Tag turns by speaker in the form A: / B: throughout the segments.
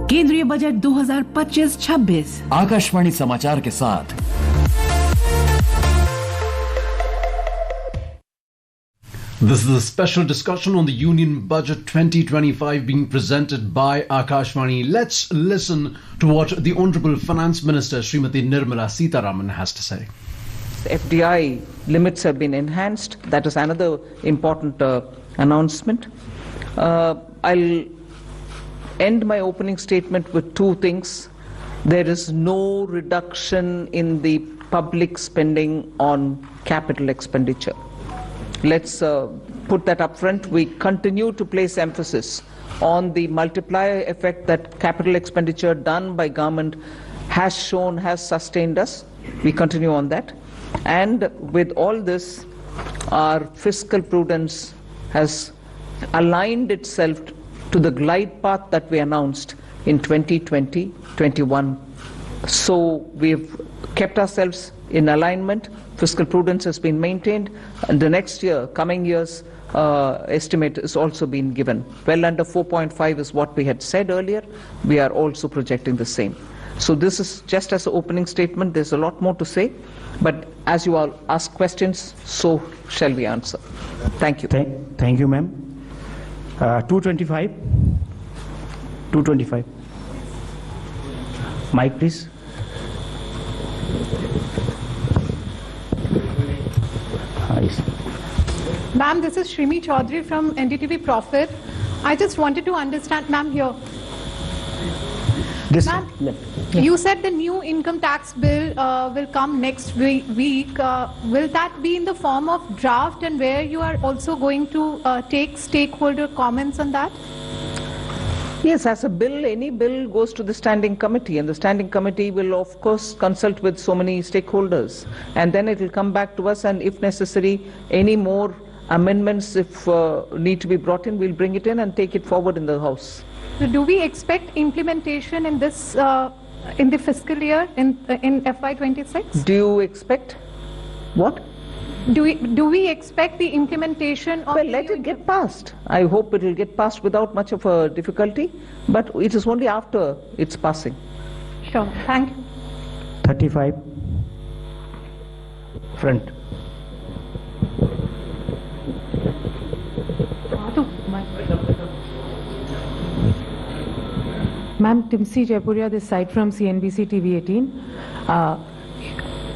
A: केंद्रीय बजट 2025-26
B: आकाशवाणी समाचार के साथ।
C: This is a special discussion on the Union Budget 2025 being presented by Akashvani. Let's listen to what the Honourable Finance Minister Srimati Nirmala Sitharaman has to say.
D: FDI limits have been enhanced. That is another important announcement. I'll end my opening statement with two things. There is no reduction in the public spending on capital expenditure. Let's put that up front. We continue to place emphasis on the multiplier effect that capital expenditure done by government has shown, has sustained us. We continue on that. And with all this, our fiscal prudence has aligned itself to the glide path that we announced in 2020-21. So we've kept ourselves in alignment. Fiscal prudence has been maintained, and the next year, coming years, estimate is also been given. Well under 4.5 is what we had said earlier. We are also projecting the same. So this is just as an opening statement. There's a lot more to say, but as you all ask questions, so shall we answer. Thank you.
E: Thank you, ma'am. 225. 225. Mic, please.
F: Ma'am, this is Shrimi Chaudhary from NDTV Profit. I just wanted to understand, ma'am, here. Ma'am, you said the new income tax bill will come next week. Will that be in the form of draft, and where you are also going to take stakeholder comments on that?
D: Yes, as a bill, any bill goes to the standing committee, and the standing committee will of course consult with so many stakeholders, and then it will come back to us, and if necessary, any more amendments if need to be brought in, we'll bring it in and take it forward in the House.
F: So do we expect implementation in this in the fiscal year in FY26?
D: Do you expect what?
F: Do we expect the implementation of?
D: Well, let it get passed. I hope it will get passed without much of a difficulty, but it is only after its passing.
F: Sure. Thank you.
E: 35. Front.
G: Ma'am, Timsi Jaipuria, this side from CNBC TV 18.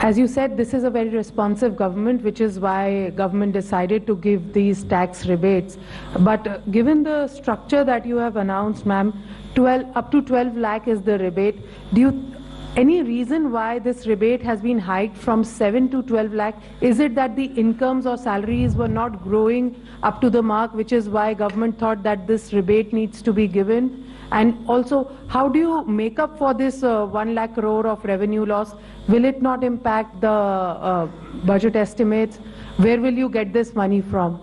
G: As you said, this is a very responsive government, which is why government decided to give these tax rebates. But given the structure that you have announced, ma'am, up to 12 lakh is the rebate. Any reason why this rebate has been hiked from 7 to 12 lakh? Is it that the incomes or salaries were not growing up to the mark, which is why government thought that this rebate needs to be given? And also, how do you make up for this 1 lakh crore of revenue loss? Will it not impact the budget estimates? Where will you get this money from?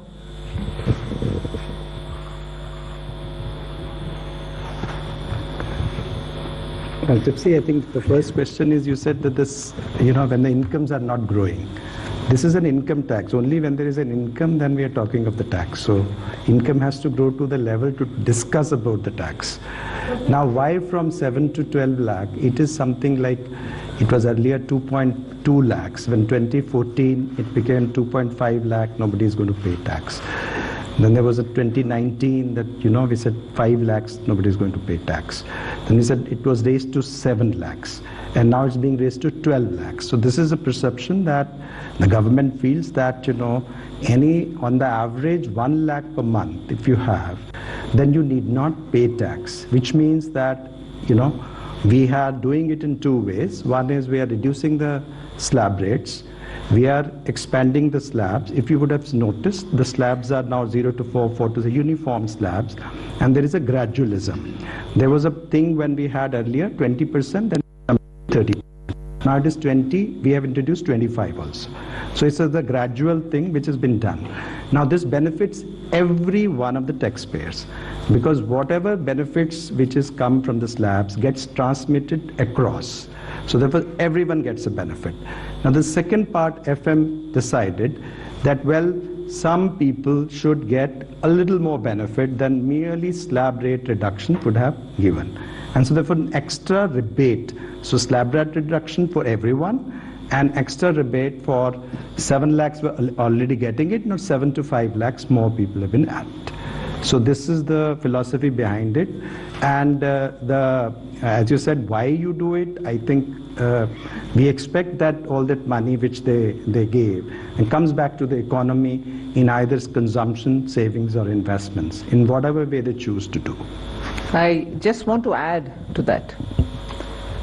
H: Well, Tipsy, I think the first question is, you said that this, when the incomes are not growing. This is an income tax. Only when there is an income, then we are talking of the tax. So income has to grow to the level to discuss about the tax. Now, why from 7 to 12 lakh? It is something like, it was earlier 2.2 lakhs. When 2014, it became 2.5 lakh, nobody is going to pay tax. Then there was a 2019 that, we said 5 lakhs, nobody is going to pay tax. Then we said it was raised to 7 lakhs. And now it's being raised to 12 lakhs. So this is a perception that the government feels that, on the average 1 lakh per month, if you have, then you need not pay tax, which means that, we are doing it in two ways. One is we are reducing the slab rates. We are expanding the slabs. If you would have noticed, the slabs are now 0 to 4, 4 to the uniform slabs, and there is a gradualism. There was a thing when we had earlier 20%, then 30. Now it is 20, we have introduced 25 also. So it's the gradual thing which has been done. Now this benefits every one of the taxpayers, because whatever benefits which has come from the slabs gets transmitted across. So therefore everyone gets a benefit. Now the second part, FM decided that, well, some people should get a little more benefit than merely slab rate reduction would have given. And so therefore an extra rebate, so slab rate reduction for everyone, and extra rebate for 7 lakhs were already getting it, now 7 to 5 lakhs more people have been added. So this is the philosophy behind it. And as you said, why you do it, I think we expect that all that money which they gave and comes back to the economy in either consumption, savings or investments, in whatever way they choose to do.
D: I just want to add to that.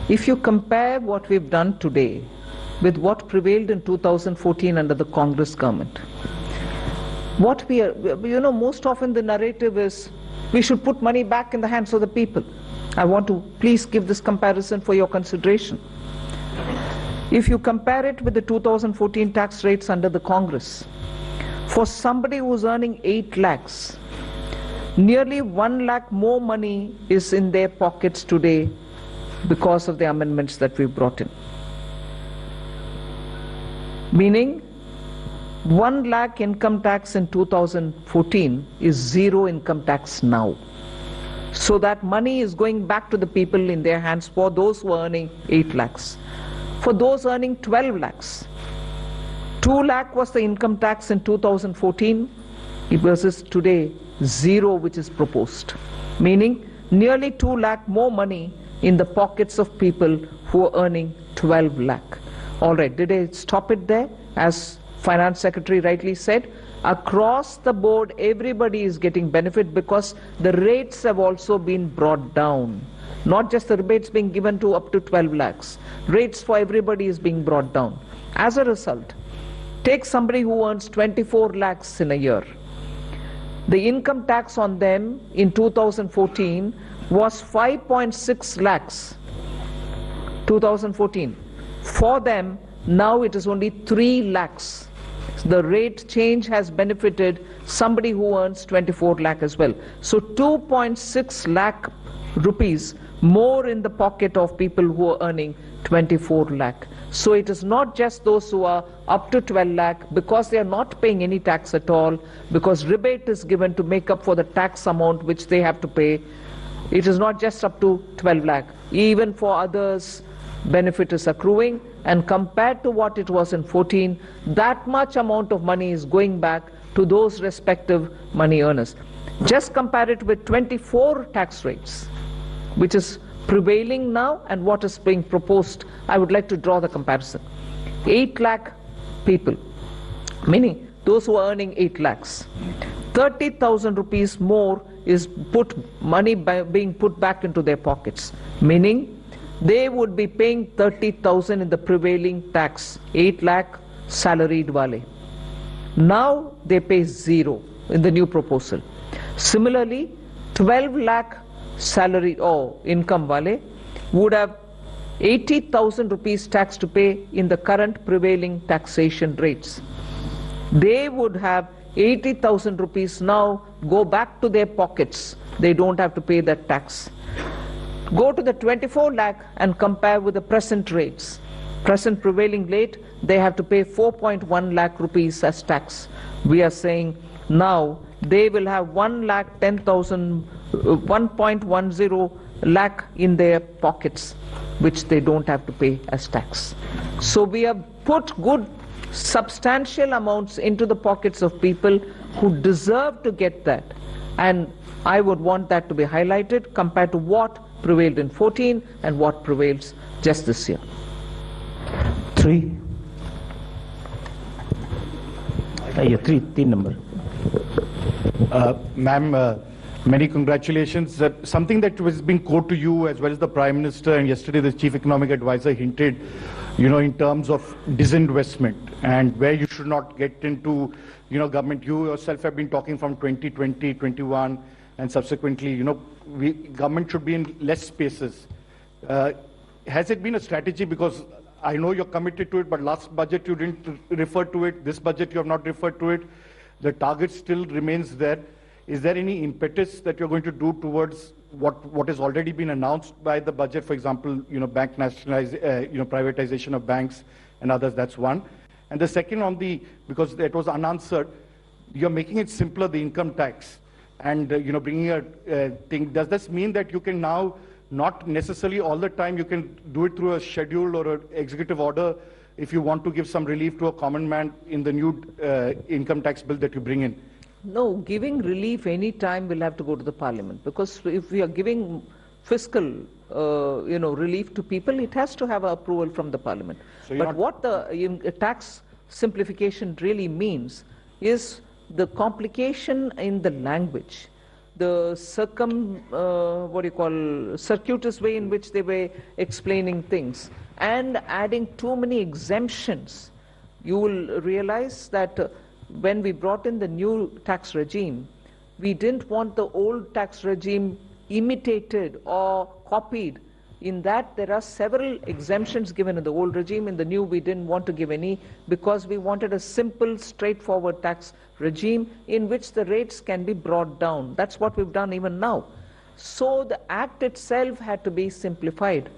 D: If you compare what we've done today with what prevailed in 2014 under the Congress government, what we are, most often the narrative is we should put money back in the hands of the people. I want to please give this comparison for your consideration. If you compare it with the 2014 tax rates under the Congress, for somebody who's earning 8 lakhs, nearly 1 lakh more money is in their pockets today because of the amendments that we brought in. Meaning, 1 lakh income tax in 2014 is 0 income tax now. So that money is going back to the people in their hands for those who are earning 8 lakhs. For those earning 12 lakhs, 2 lakh was the income tax in 2014 versus today 0 which is proposed. Meaning nearly 2 lakh more money in the pockets of people who are earning 12 lakh. Alright, did I stop it there? As Finance Secretary rightly said, across the board everybody is getting benefit because the rates have also been brought down. Not just the rebates being given to up to 12 lakhs. Rates for everybody is being brought down. As a result, take somebody who earns 24 lakhs in a year. The income tax on them in 2014 was 5.6 lakhs. 2014. For them, now it is only 3 lakhs. The rate change has benefited somebody who earns 24 lakh as well. So 2.6 lakh rupees more in the pocket of people who are earning 24 lakh. So it is not just those who are up to 12 lakh because they are not paying any tax at all, because rebate is given to make up for the tax amount which they have to pay. It is not just up to 12 lakh. Even for others, benefit is accruing, and compared to what it was in 14, that much amount of money is going back to those respective money earners. Just compare it with 24 tax rates, which is prevailing now, and what is being proposed. I would like to draw the comparison. 8 lakh people, meaning those who are earning 8 lakhs, 30,000 rupees more is being put back into their pockets, meaning they would be paying 30,000 in the prevailing tax, 8 lakh salaried wale. Now they pay 0 in the new proposal. Similarly, 12 lakh salary or income wale would have 80,000 rupees tax to pay in the current prevailing taxation rates. They would have 80,000 rupees now go back to their pockets. They don't have to pay that tax. Go to the 24 lakh and compare with the present rates. Present prevailing rate, they have to pay 4.1 lakh rupees as tax. We are saying now they will have 1.10 lakh in their pockets, which they don't have to pay as tax. So we have put good substantial amounts into the pockets of people who deserve to get that. And I would want that to be highlighted compared to what prevailed in 14 and what prevails just this year.
E: 3. 3 number.
I: Ma'am, many congratulations. Something that has been quoted to you as well as the Prime Minister and yesterday the Chief Economic Advisor hinted, in terms of disinvestment and where you should not get into, government. You yourself have been talking from 2020, 21 and subsequently, government should be in less spaces. Has it been a strategy? Because I know you're committed to it, but last budget you didn't refer to it. This budget you have not referred to it. The target still remains there. Is there any impetus that you're going to do towards what has already been announced by the budget? For example, bank privatization of banks and others. That's one. And the second because it was unanswered, you're making it simpler, the income tax, and bringing a thing. Does this mean that you can now not necessarily all the time you can do it through a schedule or an executive order if you want to give some relief to a common man in the new income tax bill that you bring in.
D: No, giving relief any time will have to go to the parliament, because if we are giving fiscal relief to people, it has to have approval from the parliament.
I: So
D: but what the tax simplification really means is the complication in the language, the circuitous way in which they were explaining things, and adding too many exemptions. You will realize that when we brought in the new tax regime, we didn't want the old tax regime imitated or copied. In that, there are several exemptions given in the old regime. In the new, we didn't want to give any, because we wanted a simple, straightforward tax regime in which the rates can be brought down. That's what we've done even now. So the act itself had to be simplified.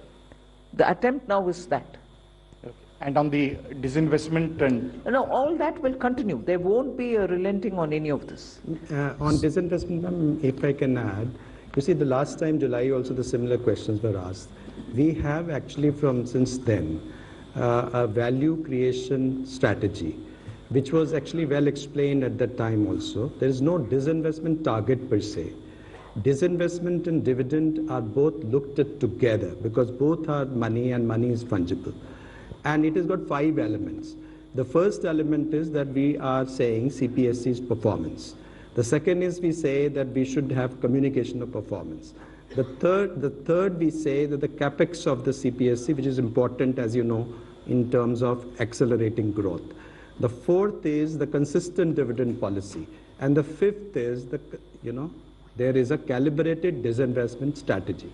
D: The attempt now is that.
I: And on the disinvestment and...
D: No, all that will continue. There won't be a relenting on any of this.
H: On disinvestment, if I can add, you see, the last time, July, also the similar questions were asked. We have actually since then, a value creation strategy, which was actually well explained at that time also. There is no disinvestment target per se. Disinvestment and dividend are both looked at together, because both are money and money is fungible. And it has got 5 elements. The first element is that we are saying CPSC's performance. The second is we say that we should have communication of performance. The third we say that the capex of the CPSC, which is important, as you know, in terms of accelerating growth. The fourth is the consistent dividend policy. And the fifth is there is a calibrated disinvestment strategy.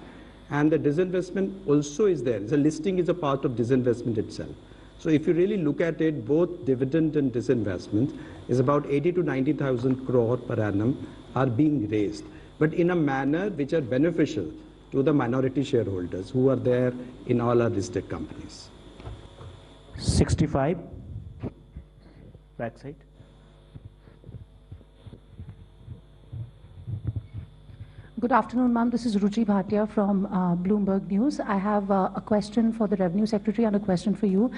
H: And the disinvestment also is there. The listing is a part of disinvestment itself. So if you really look at it, both dividend and disinvestment is about 80 to 90,000 crore per annum are being raised, but in a manner which are beneficial to the minority shareholders who are there in all our listed companies.
E: 65, backside.
J: Good afternoon, ma'am. This is Ruchi Bhatia from Bloomberg News. I have a question for the Revenue Secretary and a question for you.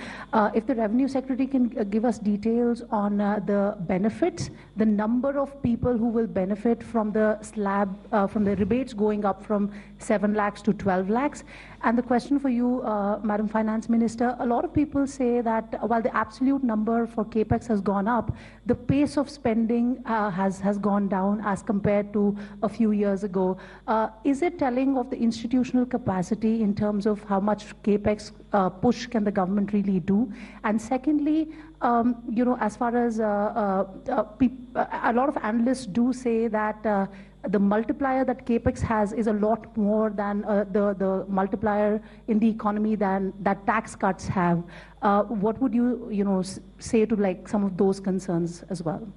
J: If the Revenue Secretary can give us details on the benefits, the number of people who will benefit from the slab, from the rebates going up from 7 lakhs to 12 lakhs. And the question for you, Madam Finance Minister, a lot of people say that while the absolute number for CAPEX has gone up, the pace of spending has gone down as compared to a few years ago. Is it telling of the institutional capacity in terms of how much CAPEX push can the government really do? And secondly, as far as a lot of analysts do say that the multiplier that CAPEX has is a lot more than the multiplier in the economy than that tax cuts have. What would you say to like some of those concerns as well?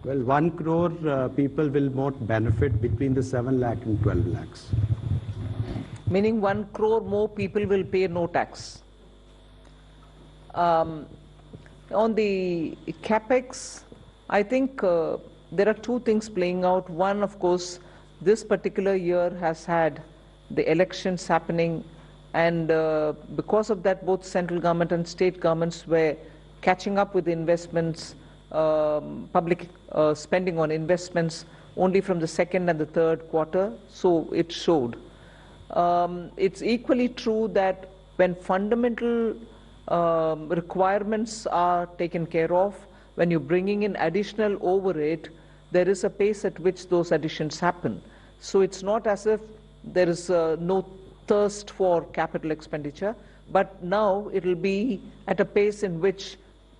H: Well, 1 crore people will more benefit between the 7 lakh and 12 lakhs.
D: Meaning 1 crore more people will pay no tax. On the CAPEX, I think there are 2 things playing out. One, of course, this particular year has had the elections happening, and because of that, both central government and state governments were catching up with investments, public spending on investments only from the second and the third quarter, so it showed. It's equally true that when fundamental requirements are taken care of, when you're bringing in additional overhead, there is a pace at which those additions happen. So it's not as if there is no thirst for capital expenditure, but now it will be at a pace in which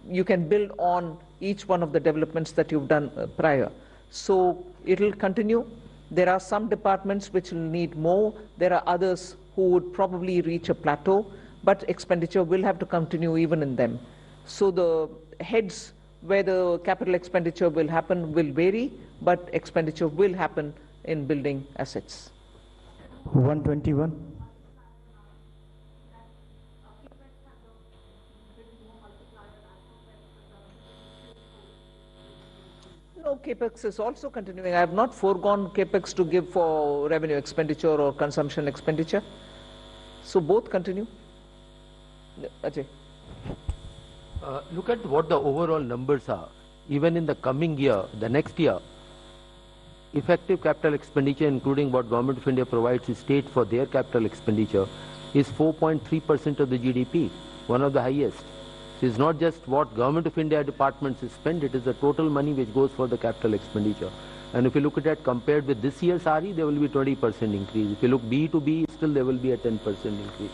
D: you can build on each one of the developments that you've done prior. So it will continue. There are some departments which will need more. There are others who would probably reach a plateau, but expenditure will have to continue even in them. So the heads where the capital expenditure will happen will vary, but expenditure will happen in building assets.
E: 121.
D: No, capex is also continuing. I have not foregone capex to give for revenue expenditure or consumption expenditure. So both continue. Ajay.
K: Look at what the overall numbers are. Even in the coming year, the next year, effective capital expenditure, including what Government of India provides to state for their capital expenditure, is 4.3% of the GDP, one of the highest. So it's not just what Government of India departments spend, it is the total money which goes for the capital expenditure. And if you look at that compared with this year's RE, there will be 20% increase. If you look B to B, still there will be a 10% increase.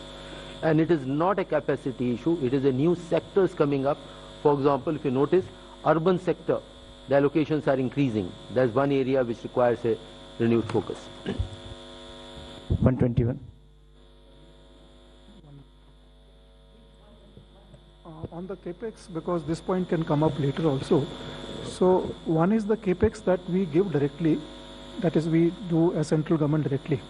K: And it is not a capacity issue, it is a new sectors coming up. For example, if you notice, urban sector, the allocations are increasing. That's one area which requires a renewed focus.
E: 121.
L: On the capex, because this point can come up later also. So one is the capex that we give directly, that is we do as central government directly.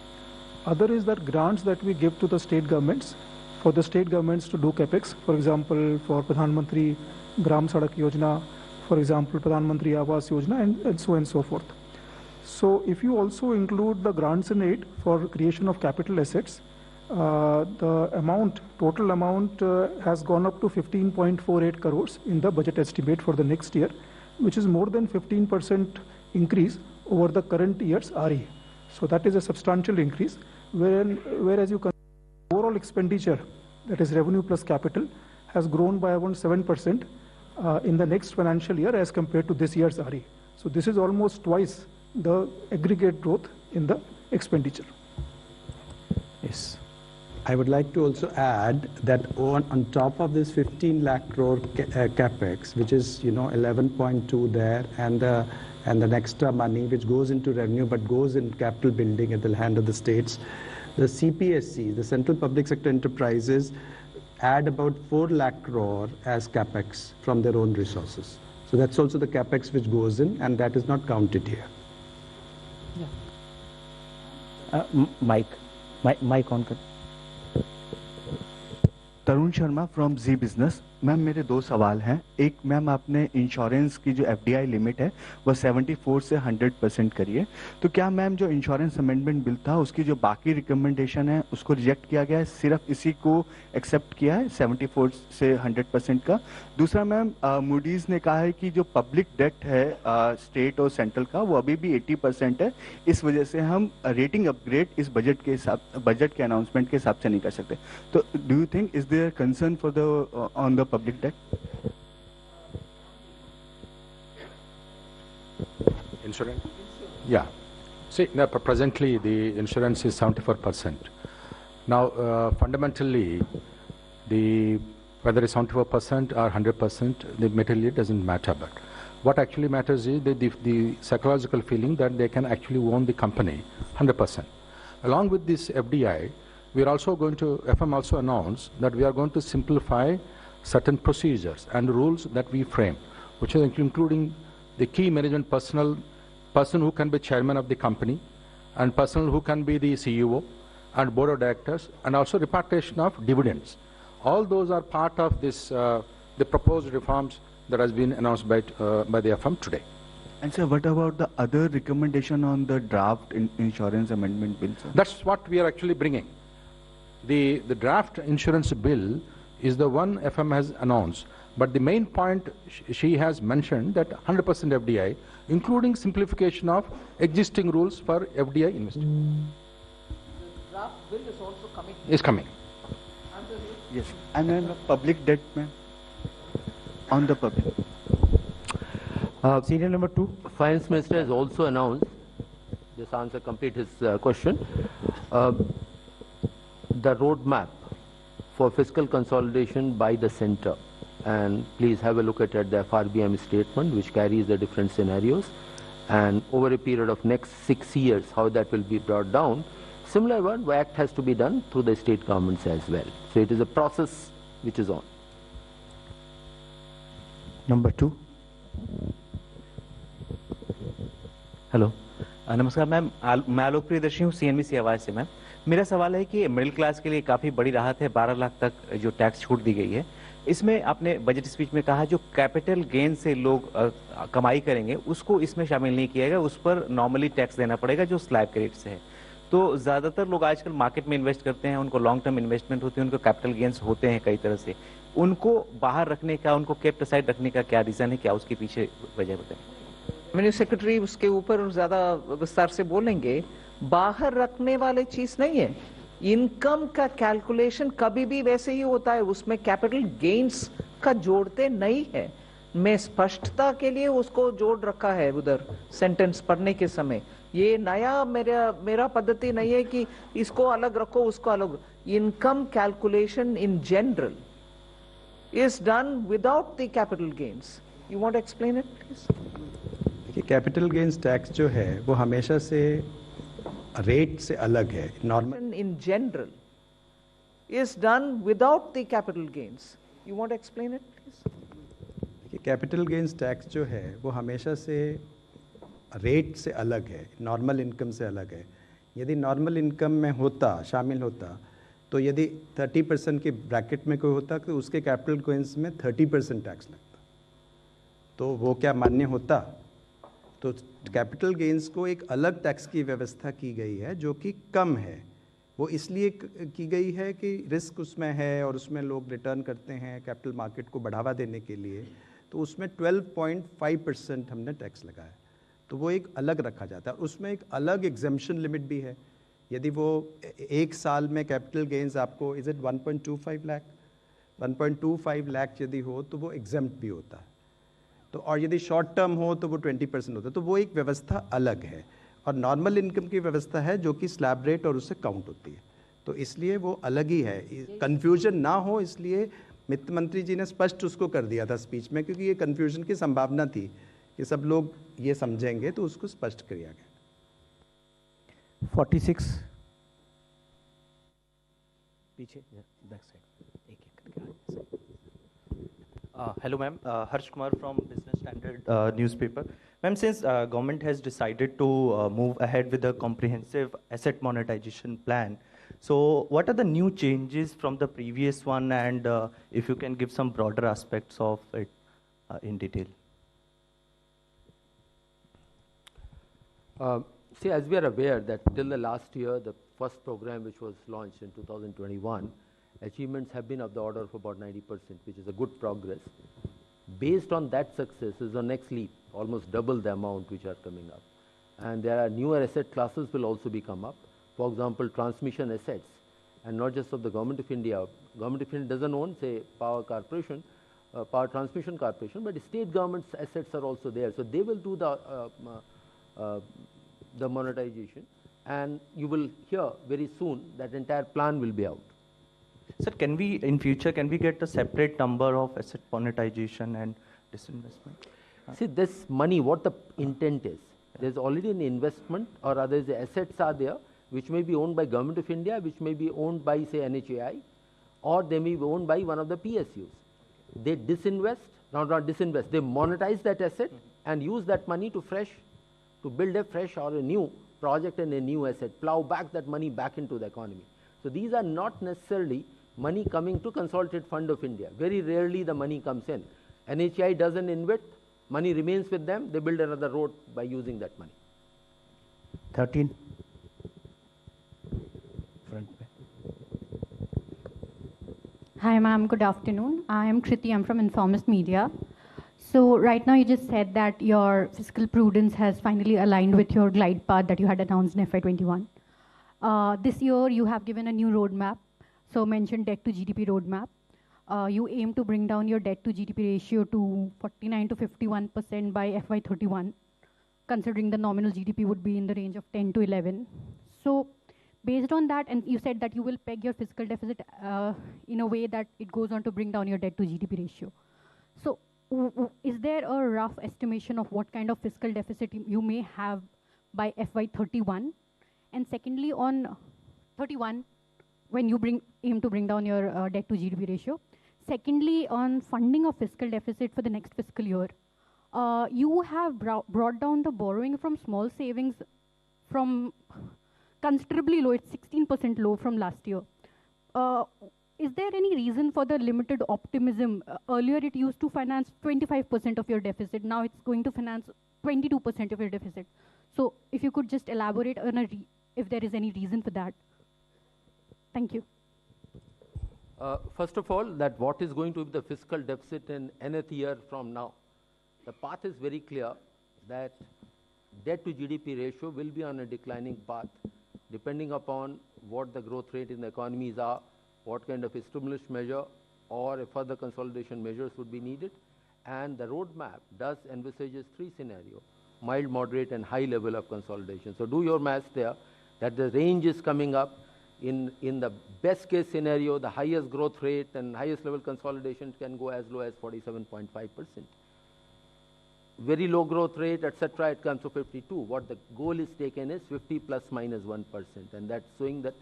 L: Other is that grants that we give to the state governments, for the state governments to do capex. For example, for Pradhan Mantri Gram Sadak Yojana, for example, Pradhan Mantri Awas Yojana, and so on and so forth. So if you also include the grants in aid for creation of capital assets, the amount, total amount has gone up to 15.48 crores in the budget estimate for the next year, which is more than 15% increase over the current year's RE. So that is a substantial increase, whereas you consider overall expenditure, that is revenue plus capital, has grown by around 7% in the next financial year as compared to this year's RE. So this is almost twice the aggregate growth in the expenditure.
H: Yes. I would like to also add that on top of this 15 lakh crore capex, which is 11.2 there, and the extra money which goes into revenue but goes in capital building at the hand of the states, the CPSC, the Central Public Sector Enterprises, add about 4 lakh crore as capex from their own resources. So that's also the capex which goes in, and that is not counted here.
E: Mike on.
M: Tarun Sharma from Zee Business. Ma'am मेरे दो सवाल हैं। एक, ma'am आपने insurance की जो FDI limit है वो 74 से 100% करी है, तो क्या मैम जो इंश्योरेंस अमेंडमेंट बिल था उसकी जो बाकी रिकमेंडेशन है उसको रिजेक्ट किया गया है, सिर्फ इसी को एक्सेप्ट किया है 74 से 100% का? दूसरा मैम, मूडीज ने कहा है कि जो पब्लिक डेट है स्टेट और सेंट्रल का वो अभी भी 80% है, इस वजह से हम रेटिंग अपग्रेड इस बजट के अनाउंसमेंट के हिसाब से नहीं कर सकते। तो do you think is there concern for the on the public debt?
N: Insurance? Yeah. See, now, presently the insurance is 74%. Now, fundamentally, whether it's 74% or 100%, the material doesn't matter. But what actually matters is the psychological feeling that they can actually own the company 100%. Along with this FDI, we are also going to, FM also announced that we are going to simplify certain procedures and rules that we frame, which is including the key management person who can be chairman of the company, and person who can be the CEO and board of directors, and also repatriation of dividends. All those are part of this, the proposed reforms that has been announced by the FM today.
M: And sir, what about the other recommendation on the draft insurance amendment bill, sir?
N: That's what we are actually bringing. The draft insurance bill is the one FM has announced, but the main point she has mentioned that 100% FDI, including simplification of existing rules for FDI investing.
D: The draft bill is also coming.
N: Is coming.
M: Yes. And then public debt, ma'am. On the public.
E: Serial number 2.
K: Finance Minister has also announced, this answer complete his question, the roadmap for fiscal consolidation by the center, and please have a look at the FRBM statement which carries the different scenarios, and over a period of next 6 years how that will be brought down. Similar one act has to be done through the state governments as well. So it is a process which is on.
E: Number 2.
O: Hello.
E: नमस्कार ma'am, मैं आलोक प्रियदर्शी हूँ CNBC आवाज से। Ma'am मेरा सवाल है कि middle class के लिए काफ़ी बड़ी राहत है, 12 लाख तक जो टैक्स छूट दी गई है। इसमें आपने बजट स्पीच में कहा जो कैपिटल गेन से लोग कमाई करेंगे उसको इसमें शामिल नहीं किया गया, उस पर नॉर्मली टैक्स देना पड़ेगा जो स्लैब के रेट से है। तो ज़्यादातर लोग आजकल मार्केट में इन्वेस्ट करते हैं, उनको लॉन्ग टर्म इन्वेस्टमेंट होती है, उनको कैपिटल गेन्स होते हैं कई तरह से, उनको बाहर रखने का, उनको केप्ट असाइड रखने का क्या रीज़न है, क्या उसके पीछे वजह बताएं?
D: रेवेन्यू सेक्रेटरी उसके ऊपर ज्यादा विस्तार से बोलेंगे। बाहर रखने वाली चीज नहीं है, इनकम का कैलकुलेशन कभी भी वैसे ही होता है, उसमें कैपिटल गेन्स का जोड़ते नहीं है। मैं स्पष्टता के लिए उसको जोड़ रखा है उधर सेंटेंस पढ़ने के समय। ये नया मेरा पद्धति नहीं है कि इसको अलग रखो उसको अलग। Income calculation in general is done without the capital gains. You want to explain it please?
H: Capital gains tax जो है वो हमेशा से रेट से अलग है। Normal
D: in general is done without the capital gains. You want to explain it please?
H: Capital gains tax जो है वो हमेशा से रेट से अलग है, नॉर्मल इनकम से अलग है। यदि नॉर्मल इनकम में शामिल होता तो यदि 30% के ब्रैकेट में कोई होता तो उसके कैपिटल गेन्स में 30% टैक्स लगता, तो वो क्या मान्य होता? तो कैपिटल गेन्स को एक अलग टैक्स की व्यवस्था की गई है जो कि कम है। वो इसलिए की गई है कि रिस्क उसमें है और उसमें लोग रिटर्न करते हैं कैपिटल मार्केट को बढ़ावा देने के लिए, तो उसमें 12.5% हमने टैक्स लगाया, तो वो एक अलग रखा जाता है। उसमें एक अलग एग्जेम्पशन लिमिट भी है। यदि वो एक साल में कैपिटल गेन्स आपको इज इट 1.25 लाख 1.25 लाख यदि हो तो वो एग्जेम्प्ट भी होता है, तो और यदि शॉर्ट टर्म हो तो वो 20% होता है, तो वो एक व्यवस्था अलग है। और नॉर्मल इनकम की व्यवस्था है जो कि स्लैब रेट और उससे काउंट होती है, तो इसलिए वो अलग ही है। कन्फ्यूजन ना हो इसलिए वित्त मंत्री जी ने स्पष्ट उसको कर दिया था स्पीच में, क्योंकि ये कन्फ्यूजन की संभावना थी कि सब लोग ये समझेंगे, तो उसको स्पष्ट किया गया।
E: 46 पीछे बैक साइड एक करके।
O: Hello ma'am, Harsh Kumar from Business Standard newspaper. Ma'am, since government has decided to move ahead with a comprehensive asset monetization plan, so what are the new changes from the previous one, and if you can give some broader aspects of it in detail?
K: See, as we are aware that till the last year, the first program which was launched in 2021, achievements have been of the order of about 90%, which is a good progress. Based on that success is the next leap, almost double the amount which are coming up. And there are newer asset classes will also be come up. For example, transmission assets, and not just of the Government of India. Government of India doesn't own, say, Power Corporation, Power Transmission Corporation, but state government's assets are also there. So they will do the monetization, and you will hear very soon that entire plan will be out.
O: Sir, can we, in future, can we get a separate number of asset monetization and disinvestment?
K: See, this money, what the intent is, there's already an investment, or rather the assets are there, which may be owned by Government of India, which may be owned by, say, NHAI, or they may be owned by one of the PSUs. They disinvest, not disinvest, they monetize that asset and use that money to build a fresh or a new project and a new asset, plow back that money back into the economy. So these are not necessarily money coming to Consolidated Fund of India. Very rarely the money comes in. NHI doesn't invest, money remains with them, they build another road by using that money.
E: 13. Front.
P: Hi ma'am, good afternoon. I am Kriti, I'm from Informist Media. So right now you just said that your fiscal prudence has finally aligned with your glide path that you had announced in FY21. This year you have given a new roadmap, so mentioned debt to GDP roadmap. You aim to bring down your debt to GDP ratio to 49 to 51% by FY31, considering the nominal GDP would be in the range of 10 to 11. So based on that, and you said that you will peg your fiscal deficit in a way that it goes on to bring down your debt to GDP ratio. So is there a rough estimation of what kind of fiscal deficit you may have by FY31? And secondly, on 31, when you aim to bring down your debt to GDP ratio. Secondly, on funding of fiscal deficit for the next fiscal year, you have brought down the borrowing from small savings from considerably low. It's 16% low from last year. Is there any reason for the limited optimism? Earlier, it used to finance 25% of your deficit. Now it's going to finance 22% of your deficit. So if you could just elaborate on if there is any reason for that. Thank you.
K: First of all, that what is going to be the fiscal deficit in nth year from now? The path is very clear that debt to GDP ratio will be on a declining path, depending upon what the growth rate in the economies are, what kind of a stimulus measure or a further consolidation measures would be needed. And the roadmap does envisages three scenarios: mild, moderate, and high level of consolidation. So do your maths there, that the range is coming up. In the best case scenario, the highest growth rate and highest level consolidation can go as low as 47.5%. Very low growth rate, etc., it comes to 52. What the goal is taken is 50 plus minus 1%, and that's showing that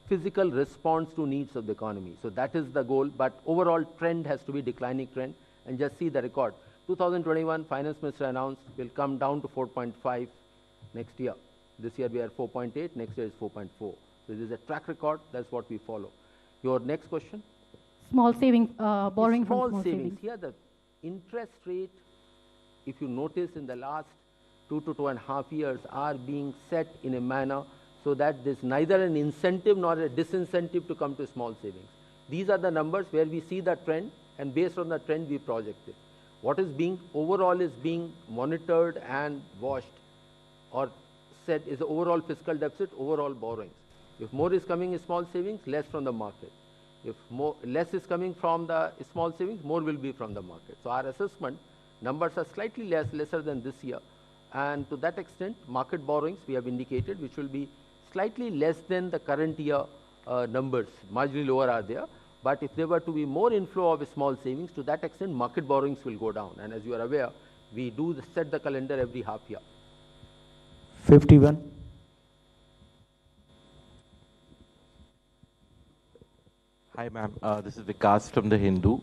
K: physical response to needs of the economy. So that is the goal, but overall trend has to be declining trend. And just see the record. 2021, Finance Minister announced will come down to 4.5 next year. This year we are 4.8, next year is 4.4. So this is a track record, that's what we follow. Your next question?
P: Small savings, borrowing from small
K: savings. Here the interest rate, if you notice in the last 2 to 2.5 years, are being set in a manner so that there's neither an incentive nor a disincentive to come to small savings. These are the numbers where we see the trend, and based on the trend we project it. What is being overall is being monitored and watched or set is the overall fiscal deficit, overall borrowings. If more is coming in small savings, less from the market. If less is coming from the small savings, more will be from the market. So our assessment numbers are slightly lesser than this year, and to that extent market borrowings we have indicated, which will be slightly less than the current year numbers, marginally lower are there. But if there were to be more inflow of small savings, to that extent market borrowings will go down. And as you are aware, we do set the calendar every half year.
O: 51.
Q: Hi, ma'am. This is Vikas from The Hindu.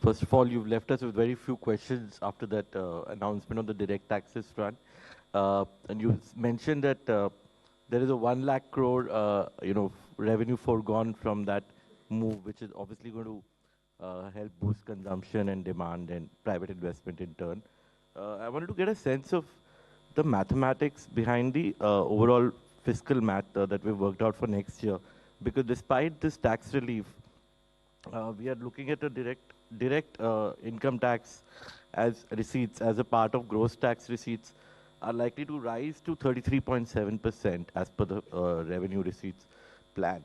Q: First of all, you've left us with very few questions after that announcement on the direct taxes front. And you mentioned that there is a 1 lakh crore, revenue foregone from that move, which is obviously going to help boost consumption and demand and private investment in turn. I wanted to get a sense of the mathematics behind the overall fiscal math that we've worked out for next year. Because despite this tax relief, we are looking at a direct income tax as receipts as a part of gross tax receipts are likely to rise to 33.7% as per the revenue receipts plan,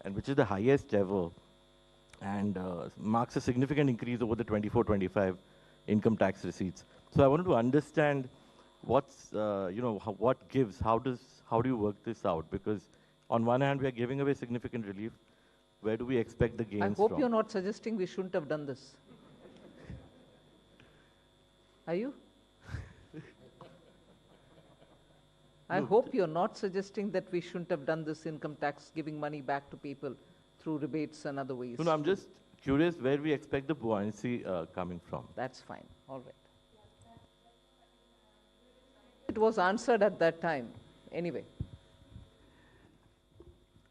Q: and which is the highest ever, and marks a significant increase over the 24-25 income tax receipts. So I wanted to understand what's, what gives, how do you work this out? Because on one hand, we are giving away significant relief. Where do we expect the gains from?
D: I hope you're not suggesting we shouldn't have done this. Are you? I hope you're not suggesting that we shouldn't have done this income tax, giving money back to people through rebates and other ways.
Q: No, I'm just curious where we expect the buoyancy coming from.
D: That's fine. All right. It was answered at that time. Anyway.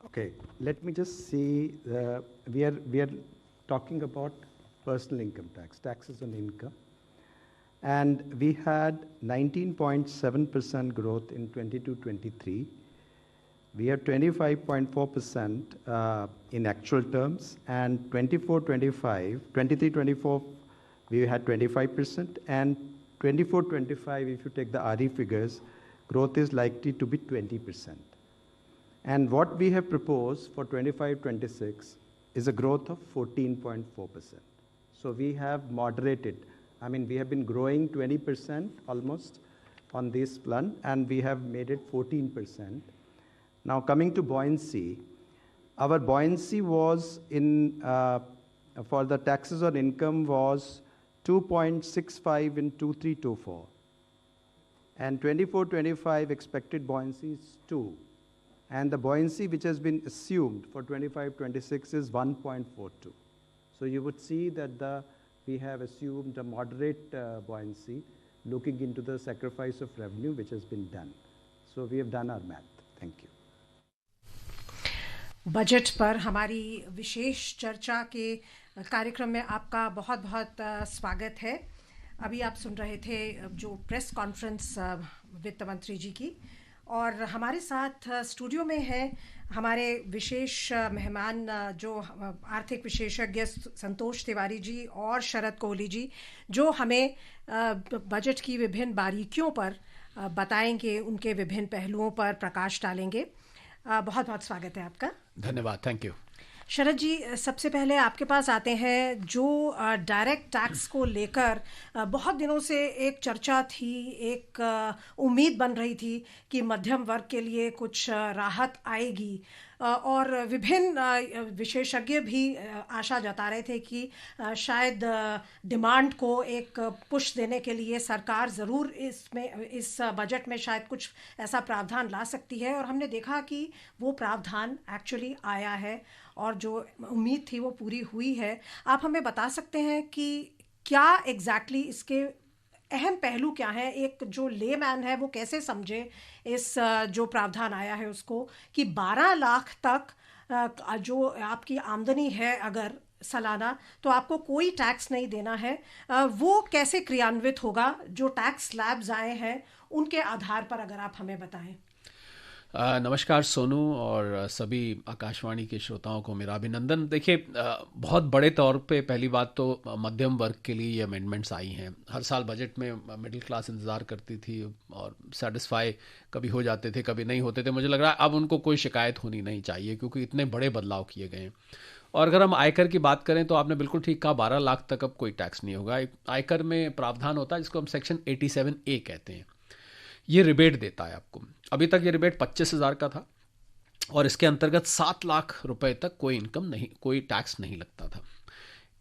H: Okay, let me just see. We are talking about personal income tax, taxes on income. And we had 19.7% growth in 22-23. We have 25.4% in actual terms, and 24-25, 23-24, we had 25%, and 24-25, if you take the RE figures, growth is likely to be 20%. And what we have proposed for 25-26 is a growth of 14.4%. So we have moderated. I mean, we have been growing 20% almost on this plan, and we have made it 14%. Now, coming to buoyancy, our buoyancy was in, for the taxes on income was 2.65 in 23-24. And 24-25 expected buoyancy is 2. And the buoyancy which has been assumed for 25-26 is 1.42. So you would see that we have assumed a moderate buoyancy looking into the sacrifice of revenue which has been done. So we have done our math. Thank you.
R: Budget पर हमारी विशेष चर्चा के कार्यक्रम में आपका बहुत बहुत स्वागत है। अभी आप सुन रहे थे जो प्रेस कॉन्फ्रेंस वित्त मंत्री जी की, और हमारे साथ स्टूडियो में है हमारे विशेष मेहमान जो आर्थिक विशेषज्ञ संतोष तिवारी जी और शरद कोहली जी, जो हमें बजट की विभिन्न बारीकियों पर बताएंगे, उनके विभिन्न पहलुओं पर प्रकाश डालेंगे। बहुत बहुत स्वागत है आपका।
C: धन्यवाद, थैंक यू।
R: शरद जी, सबसे पहले आपके पास आते हैं। जो डायरेक्ट टैक्स को लेकर बहुत दिनों से एक चर्चा थी, एक उम्मीद बन रही थी कि मध्यम वर्ग के लिए कुछ राहत आएगी, और विभिन्न विशेषज्ञ भी आशा जता रहे थे कि शायद डिमांड को एक पुश देने के लिए सरकार ज़रूर इस बजट में शायद कुछ ऐसा प्रावधान ला सकती है, और हमने देखा कि वो प्रावधान एक्चुअली आया है और जो उम्मीद थी वो पूरी हुई है। आप हमें बता सकते हैं कि क्या एग्जैक्टली इसके अहम पहलू क्या हैं? एक जो लेमैन है वो कैसे समझे इस जो प्रावधान आया है उसको, कि 12 लाख तक जो आपकी आमदनी है अगर सालाना, तो आपको कोई टैक्स नहीं देना है। वो कैसे क्रियान्वित होगा? जो टैक्स स्लैब्स आए हैं उनके आधार पर अगर आप हमें बताएं।
C: नमस्कार सोनू और सभी आकाशवाणी के श्रोताओं को मेरा अभिनंदन। देखिए, बहुत बड़े तौर पे पहली बात तो मध्यम वर्ग के लिए ये अमेंडमेंट्स आई हैं। हर साल बजट में मिडिल क्लास इंतज़ार करती थी और सेटिस्फाई कभी हो जाते थे, कभी नहीं होते थे। मुझे लग रहा है अब उनको कोई शिकायत होनी नहीं चाहिए, क्योंकि इतने बड़े बदलाव किए गए हैं। और अगर हम आयकर की बात करें तो आपने बिल्कुल ठीक कहा, 12 लाख तक अब कोई टैक्स नहीं होगा। आयकर में प्रावधान होता है जिसको हम सेक्शन 87A कहते हैं। ये रिबेट देता है आपको। अभी तक ये रिबेट 25,000 का था और इसके अंतर्गत 7 लाख रुपए तक कोई इनकम नहीं, कोई टैक्स नहीं लगता था।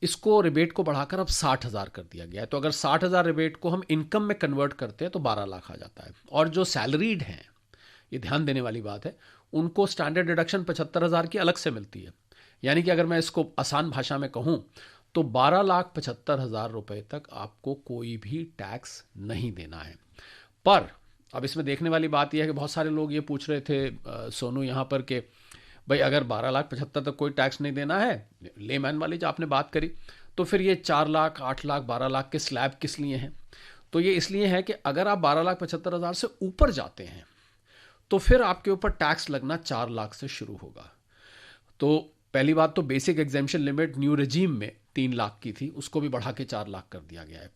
C: इसको रिबेट को बढ़ाकर अब 60,000 कर दिया गया है। तो अगर 60,000 रिबेट को हम इनकम में कन्वर्ट करते हैं तो 12 लाख आ जाता है। और जो सैलरीड हैं, ये ध्यान देने वाली बात है, उनको स्टैंडर्ड डिडक्शन 75,000 की अलग से मिलती है। यानी कि अगर मैं इसको आसान भाषा में कहूँ तो 12,75,000 रुपए तक आपको कोई भी टैक्स नहीं देना है। पर अब इसमें देखने वाली बात यह है कि बहुत सारे लोग ये पूछ रहे थे सोनू यहाँ पर कि भाई अगर 12,75,000 तक कोई टैक्स नहीं देना है, लेमैन वाली जो आपने बात करी, तो फिर ये 4 लाख, 8 लाख, 12 लाख के स्लैब किस लिए हैं? तो ये इसलिए है कि अगर आप 12,75,000 से ऊपर जाते हैं तो फिर आपके ऊपर टैक्स लगना 4 लाख से शुरू होगा। तो पहली बात तो basic exemption limit new regime में 3 लाख की थी, उसको भी बढ़ा के 4 लाख कर दिया गया है।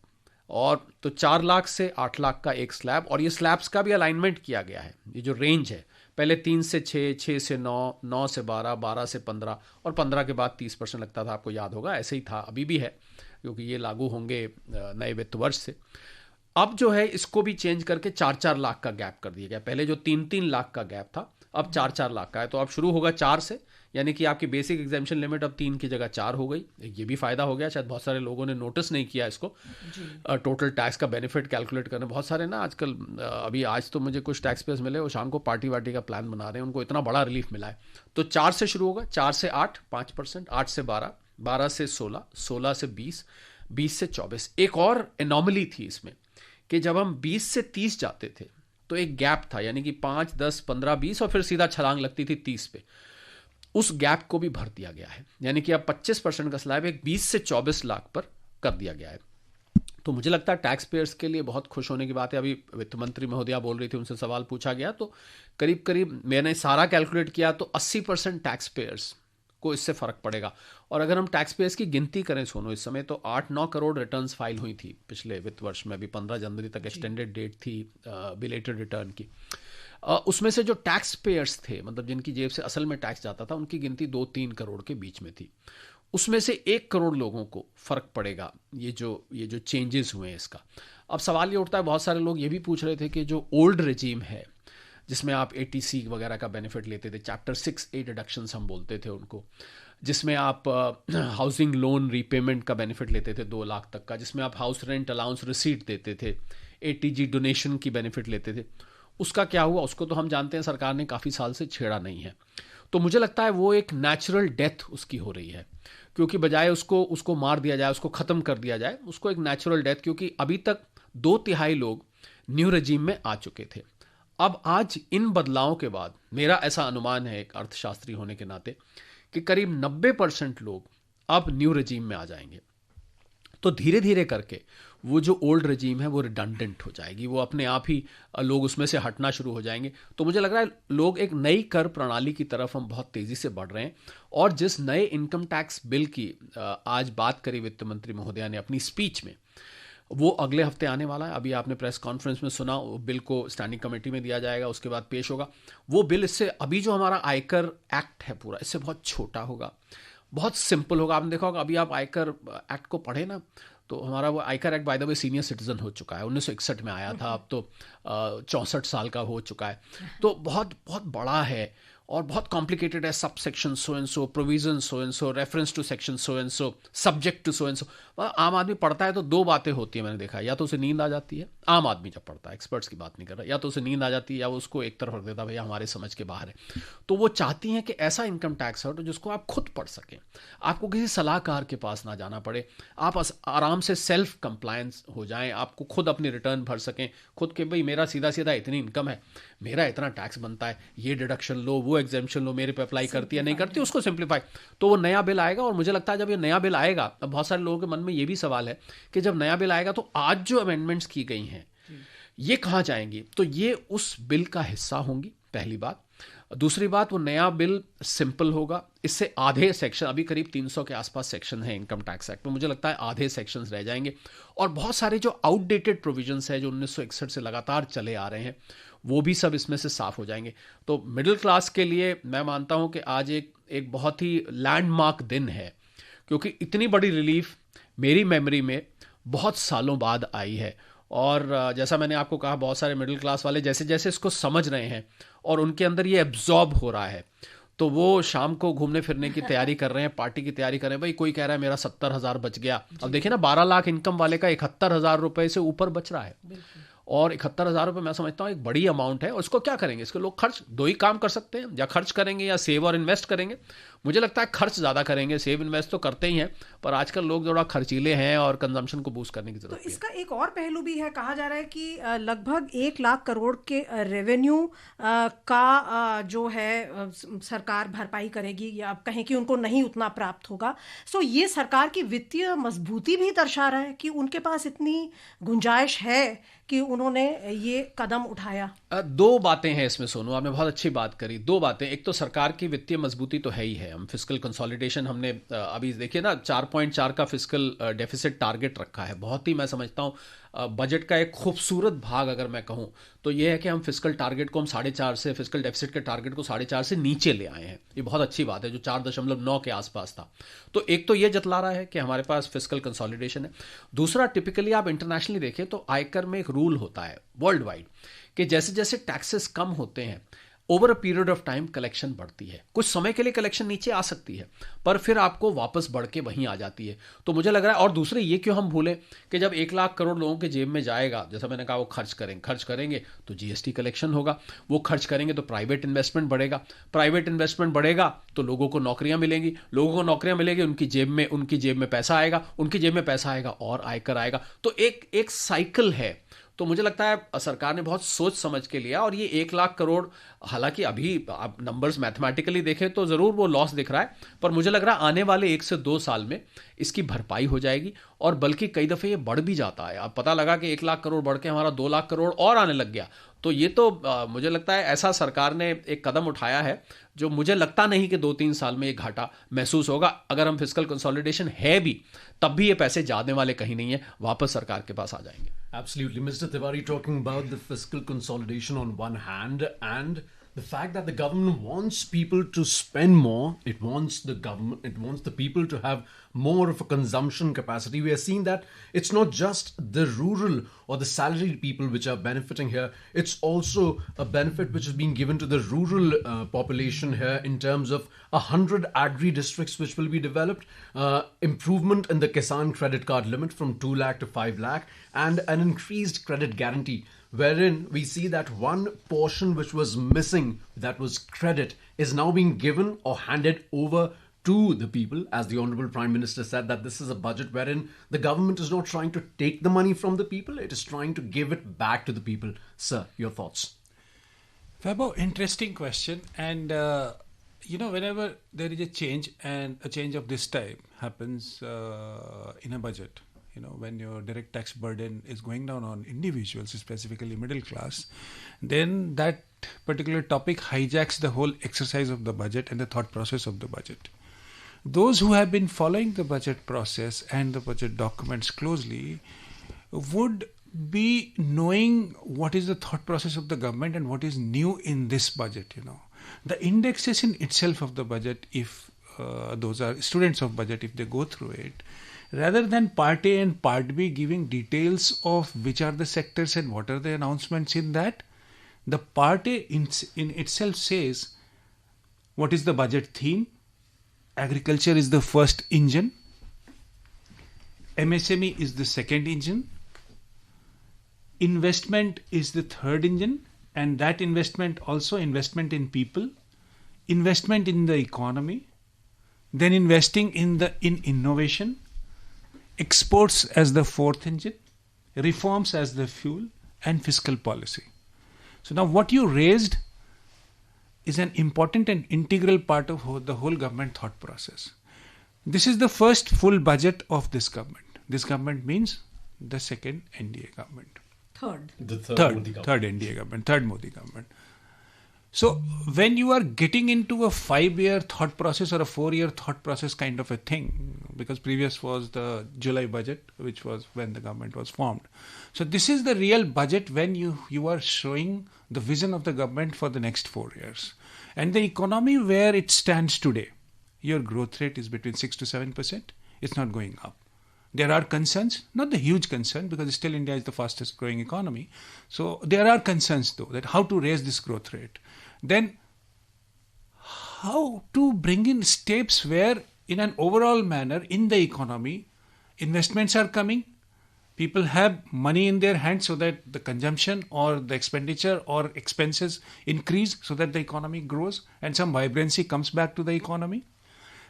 C: और तो 4 लाख से 8 लाख का एक स्लैब, और ये स्लैब्स का भी अलाइनमेंट किया गया है। ये जो रेंज है, पहले 3 से 6, 6 से 9, 9 से 12, 12 से 15 और 15 के बाद 30% लगता था, आपको याद होगा। ऐसे ही था, अभी भी है, क्योंकि ये लागू होंगे नए वित्त वर्ष से। अब जो है इसको भी चेंज करके 4-4 लाख का गैप कर दिया गया। पहले जो 3-3 लाख का गैप था अब 4-4 लाख का है। तो अब शुरू होगा 4 से, यानी कि आपकी बेसिक एग्जेम्पशन लिमिट अब 3 की जगह 4 हो गई। ये भी फ़ायदा हो गया, शायद बहुत सारे लोगों ने नोटिस नहीं किया इसको। टोटल टैक्स का बेनिफिट कैलकुलेट करने बहुत सारे ना आजकल, अभी आज तो मुझे कुछ टैक्स पेयर्स मिले, वो शाम को पार्टी वार्टी का प्लान बना रहे हैं, उनको इतना बड़ा रिलीफ मिला है। तो 4 से शुरू होगा, 4 से 8 5%, 8 से 12, 12 से 16, 16 से 20, 20 से 24। एक और एनॉमली थी इसमें कि जब हम 20 से 30 जाते थे तो एक गैप था, यानी कि 5, 10, 15, 20 और फिर सीधा छलांग लगती थी 30 पे। उस गैप को भी भर दिया गया है, यानी कि अब 25% का स्लैब एक 20 से 24 लाख पर कर दिया गया है। तो मुझे लगता है टैक्स पेयर्स के लिए बहुत खुश होने की बात है। अभी वित्त मंत्री महोदया बोल रही थी, उनसे सवाल पूछा गया तो करीब करीब मैंने सारा कैलकुलेट किया तो 80% टैक्स पेयर्स को इससे फ़र्क पड़ेगा। और अगर हम टैक्स पेयर्स की गिनती करें सोनू, इस समय तो 8-9 करोड़ रिटर्न्स फाइल हुई थी पिछले वित्त वर्ष में। अभी 15 जनवरी तक एक्सटेंडेड डेट थी बिलेटेड रिटर्न की। उसमें से जो टैक्स पेयर्स थे, मतलब जिनकी जेब से असल में टैक्स जाता था, उनकी गिनती 2-3 करोड़ के बीच में थी। उसमें से 1 करोड़ लोगों को फ़र्क पड़ेगा ये जो चेंजेस हुए हैं इसका। अब सवाल ये उठता है, बहुत सारे लोग ये भी पूछ रहे थे कि जो ओल्ड रेजीम है जिसमें आप ATC वगैरह का बेनिफिट लेते थे, चैप्टर 6A डिडक्शंस हम बोलते थे उनको, जिसमें आप हाउसिंग लोन रीपेमेंट का बेनिफिट लेते थे 2 लाख तक का, जिसमें आप हाउस रेंट अलाउंस रिसीट देते थे, ATG डोनेशन की बेनिफिट लेते थे, उसका क्या हुआ? उसको तो हम जानते हैं सरकार ने काफ़ी साल से छेड़ा नहीं है। तो मुझे लगता है वो एक नेचुरल डेथ उसकी हो रही है, क्योंकि बजाय उसको मार दिया जाए, उसको ख़त्म कर दिया जाए, उसको एक नेचुरल डेथ, क्योंकि अभी तक 2/3 लोग न्यू रेजीम में आ चुके थे। अब आज इन बदलावों के बाद मेरा ऐसा अनुमान है, एक अर्थशास्त्री होने के नाते, कि करीब 90% लोग अब न्यू रजीम में आ जाएंगे। तो धीरे धीरे करके वो जो ओल्ड रजीम है वो रिडंडेंट हो जाएगी, वो अपने आप ही लोग उसमें से हटना शुरू हो जाएंगे। तो मुझे लग रहा है लोग एक नई कर प्रणाली की तरफ हम बहुत तेज़ी से बढ़ रहे हैं। और जिस नए इनकम टैक्स बिल की आज बात करी वित्त मंत्री महोदया ने अपनी स्पीच में, वो अगले हफ्ते आने वाला है। अभी आपने प्रेस कॉन्फ्रेंस में सुना, वो बिल को स्टैंडिंग कमेटी में दिया जाएगा, उसके बाद पेश होगा। वो बिल इससे, अभी जो हमारा आयकर एक्ट है पूरा, इससे बहुत छोटा होगा, बहुत सिंपल होगा। आपने देखा होगा, अभी आप आयकर एक्ट को पढ़े ना, तो हमारा वो आयकर act by the way senior citizen हो चुका है, 1961 में आया था, अब तो 64 साल का हो चुका है। तो बहुत बहुत बड़ा है और बहुत कॉम्प्लिकेटेड है। Sub section so and so, provision so and so, reference to section so and so, subject to so and so. आम आदमी पढ़ता है तो दो बातें होती है, मैंने देखा है, या तो उसे नींद आ जाती है, आम आदमी जब पढ़ता है, एक्सपर्ट्स की बात नहीं कर रहा, या तो उसे नींद आ जाती है या वो उसको एक तरफ रख देता है, भैया हमारे समझ के बाहर है। तो वो चाहती हैं कि ऐसा इनकम टैक्स हो तो जिसको आप खुद पढ़ सकें, आपको किसी सलाहकार के पास ना जाना पड़े, आप आराम से सेल्फ कंप्लायंस हो जाएं, आपको खुद अपनी रिटर्न भर सकें, खुद के भाई मेरा सीधा सीधा इतनी इनकम है, मेरा इतना टैक्स बनता है, ये डिडक्शन लो, वो एग्जेम्पशन लो, मेरे पे अप्लाई करती है नहीं करती, उसको सिंप्लीफाई। तो वो नया बिल आएगा, और मुझे लगता है जब ये नया बिल आएगा, अब बहुत सारे लोगों के मन में ये भी सवाल है कि जब नया बिल आएगा तो आज जो अमेंडमेंट्स की गई हैं ये कहाँ जाएंगी, तो ये उस बिल का हिस्सा होंगी, पहली बात। दूसरी बात, वो नया बिल सिंपल होगा, इससे आधे सेक्शन, अभी करीब 300 के आसपास सेक्शन है इनकम टैक्स एक्ट में, मुझे लगता है आधे सेक्शंस रह जाएंगे, और बहुत सारे जो आउटडेटेड प्रोविजंस है जो 1961 से लगातार चले आ रहे हैं वो भी सब इसमें से साफ हो जाएंगे। तो मिडिल क्लास के लिए मैं मानता हूं कि आज एक बहुत ही लैंडमार्क दिन है, क्योंकि इतनी बड़ी रिलीफ मेरी मेमोरी में बहुत सालों बाद आई है। और जैसा मैंने आपको कहा, बहुत सारे मिडिल क्लास वाले जैसे जैसे इसको समझ रहे हैं और उनके अंदर ये एब्जॉर्ब हो रहा है, तो वो शाम को घूमने फिरने की तैयारी कर रहे हैं, पार्टी की तैयारी कर रहे हैं। भाई कोई कह रहा है मेरा 70,000 बच गया, अब देखिए ना 12 लाख इनकम वाले का 71,000 रुपए से ऊपर बच रहा है, और 71,000 रुपए मैं समझता हूँ एक बड़ी अमाउंट है। और इसको क्या करेंगे, इसके लोग खर्च, दो ही काम कर सकते हैं, या खर्च करेंगे या सेव और इन्वेस्ट करेंगे। मुझे लगता है खर्च ज़्यादा करेंगे, सेव इन्वेस्ट तो करते ही हैं, पर आजकल लोग थोड़ा खर्चीले हैं और कंजम्पशन को बूस्ट करने की जरूरत है।
R: तो इसका एक और पहलू भी है, कहा जा रहा है कि लगभग 1 लाख करोड़ के रेवेन्यू का जो है सरकार भरपाई करेगी, या आप कहें कि उनको नहीं उतना प्राप्त होगा। सो ये सरकार की वित्तीय मजबूती भी दर्शा रहा है कि उनके पास इतनी गुंजाइश है कि उन्होंने ये कदम उठाया।
C: दो बातें हैं इसमें सोनू, आपने बहुत अच्छी बात करी। दो बातें, एक तो सरकार की वित्तीय मजबूती तो है ही है, हम फिस्कल कंसोलिडेशन हमने अभी देखिए ना 4.4 का फिस्कल डेफिसिट टारगेट रखा है। बहुत ही मैं समझता हूँ बजट का एक खूबसूरत भाग अगर मैं कहूँ तो ये है कि हम फिस्कल टारगेट को हम 4.5 से, फिस्कल डेफिसिट के टारगेट को 4.5 से नीचे ले आए हैं। ये बहुत अच्छी बात है, जो 4.9 के आसपास था। तो एक तो ये जतला रहा है कि हमारे पास फिस्कल कंसोलिडेशन है। दूसरा, टिपिकली आप इंटरनेशनली देखें तो आयकर में एक रूल होता है वर्ल्ड वाइड कि जैसे जैसे टैक्सेस कम होते हैं, over a period of time collection बढ़ती है। कुछ समय के लिए कलेक्शन नीचे आ सकती है, पर फिर आपको वापस बढ़ के वहीं आ जाती है। तो मुझे लग रहा है, और दूसरे ये क्यों हम भूलें कि जब 1 लाख करोड़ लोगों के जेब में जाएगा, जैसा मैंने कहा, वो खर्च करेंगे तो जीएसटी कलेक्शन होगा, वो खर्च करेंगे तो प्राइवेट इन्वेस्टमेंट बढ़ेगा, प्राइवेट इन्वेस्टमेंट बढ़ेगा तो लोगों को नौकरियां मिलेंगी, लोगों को नौकरियां मिलेगी, उनकी जेब में पैसा आएगा, उनकी जेब में पैसा आएगा और आयकर आएगा। तो एक साइकिल है। तो मुझे लगता है सरकार ने बहुत सोच समझ के लिया, और ये 1 लाख करोड़, हालांकि अभी आप नंबर्स मैथमेटिकली देखें तो ज़रूर वो लॉस दिख रहा है, पर मुझे लग रहा है आने वाले 1 से 2 साल में इसकी भरपाई हो जाएगी, और बल्कि कई दफ़े ये बढ़ भी जाता है। अब पता लगा कि 1 लाख करोड़ बढ़ के हमारा 2 लाख करोड़ और आने लग गया। तो ये तो मुझे लगता है ऐसा सरकार ने एक कदम उठाया है जो मुझे लगता नहीं कि 2-3 साल में ये घाटा महसूस होगा। अगर हम फिस्कल कंसोलिडेशन है भी, तब भी ये पैसे जाने वाले कहीं नहीं है, वापस सरकार के पास आ जाएंगे। Absolutely. Mr. Tiwari talking about the fiscal consolidation on one hand, and the fact that the government wants people to spend more, it wants the people to have more of a consumption capacity. We are seeing that it's not just the rural or the salaried people which are benefiting here, it's also a benefit which is being given to the rural population here in terms of 100 agri districts which will be developed, improvement in the Kisan credit card limit from 2 lakh to 5 lakh, and an increased credit guarantee, wherein we see that one portion which was missing, that was credit, is now being given or handed over to the people. As the Honorable Prime Minister said, that this is a budget wherein the government is not trying to take the money from the people, it is trying to give it back to the people. Sir, your thoughts?
S: Fabo, interesting question. And, whenever there is a change and a change of this type happens in a budget, when your direct tax burden is going down on individuals, specifically middle class, then that particular topic hijacks the whole exercise of the budget and the thought process of the budget. Those who have been following the budget process and the budget documents closely would be knowing what is the thought process of the government and what is new in this budget. The indexation itself of the budget, if those are students of budget, if they go through it, rather than part A and part B giving details of which are the sectors and what are the announcements in that, the part A in itself says what is the budget theme. Agriculture is the first engine, MSME is the second engine, investment is the third engine, and that investment also investment in people, investment in the economy, then investing in innovation, exports as the fourth engine, reforms as the fuel, and fiscal policy. So now what you raised is an important and integral part of the whole government thought process. This is the first full budget of this government. This government means the second NDA government.
R: Third.
C: The
S: third NDA government, third Modi government. So when you are getting into a 5-year thought process or a 4-year thought process kind of a thing, because previous was the July budget, which was when the government was formed. So this is the real budget when you are showing the vision of the government for the next 4 years. And the economy where it stands today, your growth rate is between 6 to 7%. It's not going up. There are concerns, not the huge concern, because still India is the fastest growing economy. So there are concerns though, that how to raise this growth rate. Then how to bring in steps where in an overall manner in the economy, investments are coming, people have money in their hands so that the consumption or the expenditure or expenses increase so that the economy grows and some vibrancy comes back to the economy.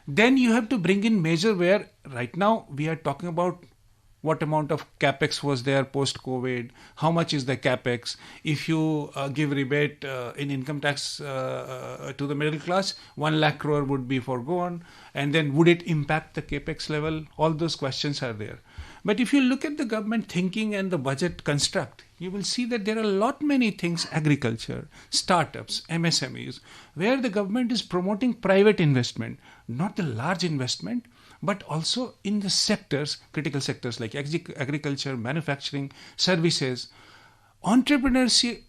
S: Then you have to bring in measure where right now we are talking about what amount of capex was there post-COVID, how much is the capex, if you give rebate in income tax to the middle class, 1 lakh crore would be foregone, and then would it impact the capex level? All those questions are there. But if you look at the government thinking and the budget construct, you will see that there are a lot many things, agriculture, startups, MSMEs, where the government is promoting private investment, not the large investment, but also in the sectors, critical sectors like agriculture, manufacturing, services. Entrepreneurship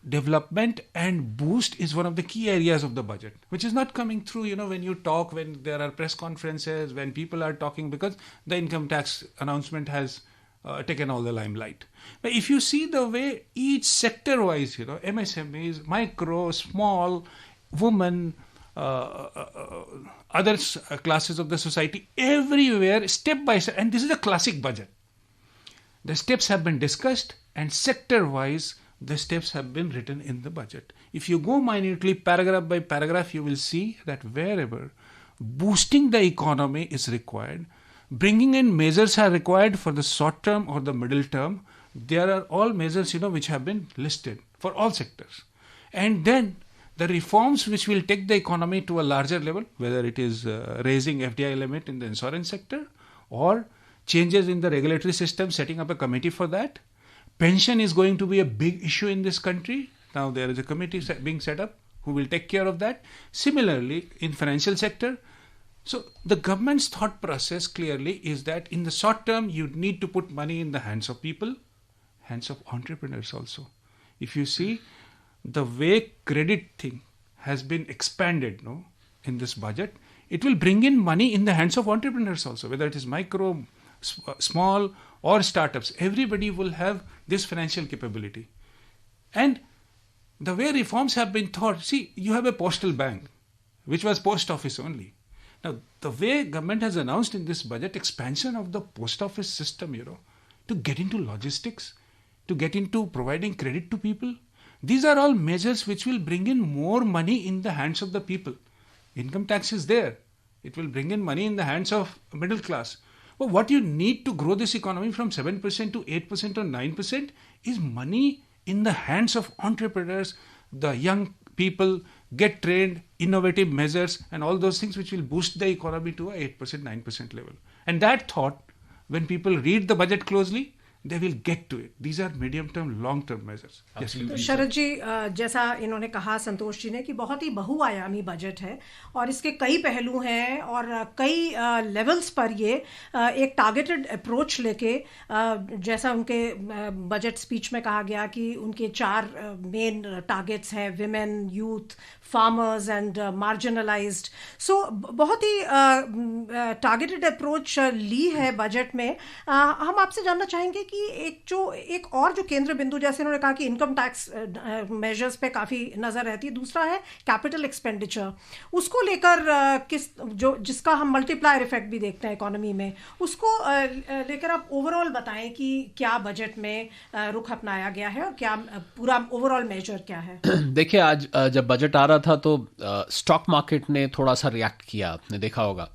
S: development and boost is one of the key areas of the budget, which is not coming through, when you talk, when there are press conferences, when people are talking, because the income tax announcement has taken all the limelight. But if you see the way each sector-wise, MSMEs, micro, small, women, other classes of the society, everywhere, step by step, and this is a classic budget. The steps have been discussed, and sector-wise, the steps have been written in the budget. If you go minutely, paragraph by paragraph, you will see that wherever boosting the economy is required, bringing in measures are required for the short term or the middle term, there are all measures, which have been listed for all sectors. And then the reforms which will take the economy to a larger level, whether it is raising FDI limit in the insurance sector or changes in the regulatory system, setting up a committee for that. Pension is going to be a big issue in this country. Now there is a committee being set up who will take care of that. Similarly, in financial sector. So the government's thought process clearly is that in the short term, you need to put money in the hands of people, hands of entrepreneurs also. If you see the way credit thing has been expanded in this budget, it will bring in money in the hands of entrepreneurs also, whether it is micro, small or startups. Everybody will have this financial capability. And the way reforms have been thought, see, you have a postal bank, which was post office only. Now, the way government has announced in this budget expansion of the post office system, to get into logistics, to get into providing credit to people, these are all measures which will bring in more money in the hands of the people. Income tax is there. It will bring in money in the hands of middle class. But what you need to grow this economy from 7% to 8% or 9% is money in the hands of entrepreneurs, the young people, get trained, innovative measures, and all those things which will boost the economy to a 8%, 9% level. And that thought, when people read the budget closely, they will get to it. These are medium-term, long-term measures.
R: तो शरद जी, जैसा इन्होंने कहा संतोष जी ने कि बहुत ही बहुआयामी budget है और इसके कई पहलू हैं और कई लेवल्स पर ये एक टारगेटेड अप्रोच लेके, जैसा उनके बजट स्पीच में कहा गया कि उनके 4 मेन टारगेट्स हैं: women, youth, farmers and marginalised. So बहुत ही टारगेटेड अप्रोच ली है बजट में. हम आपसे जानना चाहेंगे कि एक और जो केंद्र बिंदु, जैसे उन्होंने कहा कि इनकम टैक्स मेजर्स पे काफ़ी नज़र रहती है, दूसरा है कैपिटल एक्सपेंडिचर. उसको लेकर जिसका हम मल्टीप्लायर इफेक्ट भी देखते हैं इकोनॉमी में, उसको लेकर आप ओवरऑल बताएं कि क्या बजट में रुख अपनाया गया है और क्या पूरा ओवरऑल मेजर क्या है.
T: देखिए, आज जब बजट आ रहा था तो स्टॉक मार्केट ने थोड़ा सा रिएक्ट किया, आपने देखा होगा.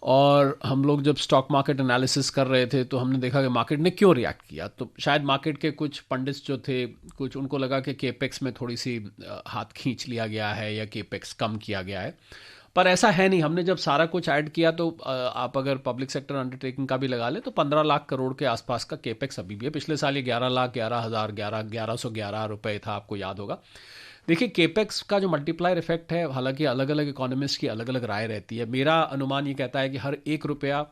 T: और हम लोग जब स्टॉक मार्केट एनालिसिस कर रहे थे तो हमने देखा कि मार्केट ने क्यों रिएक्ट किया. तो शायद मार्केट के कुछ पंडित जो थे, कुछ उनको लगा कि केपेक्स में थोड़ी सी हाथ खींच लिया गया है या केपेक्स कम किया गया है, पर ऐसा है नहीं. हमने जब सारा कुछ ऐड किया तो आप अगर पब्लिक सेक्टर अंडरटेकिंग का भी लगा ले तो 15 लाख करोड़ के आसपास का केपेक्स अभी भी है. पिछले साल ये 11,11,000 रुपये था, आपको याद होगा. देखिए, केपेक्स का जो मल्टीप्लायर इफेक्ट है, हालांकि अलग अलग इकोनॉमिस्ट की अलग अलग राय रहती है. मेरा अनुमान ये कहता है कि हर 1 रुपया